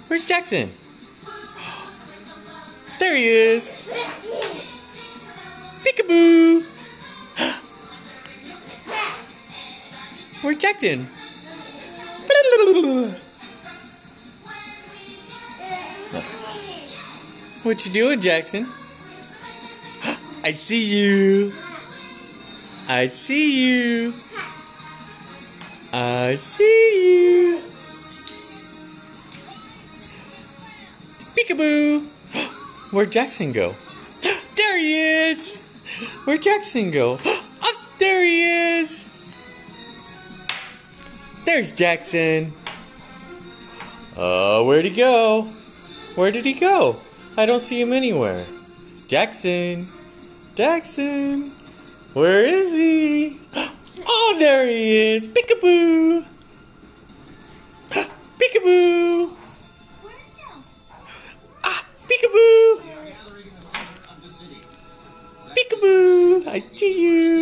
Where's Jackson? There he is. Peekaboo. Where's Jackson? What you doing, Jackson? I see you. I see you. I see you. Peekaboo. Where'd Jackson go? There he is. Where'd Jackson go? Up there he is. There's Jackson. Where'd he go? Where did he go? I don't see him anywhere. Jackson. Jackson. Where is he? Oh, there he is. Peekaboo. Peekaboo. Ah, peekaboo. Peekaboo. I see you.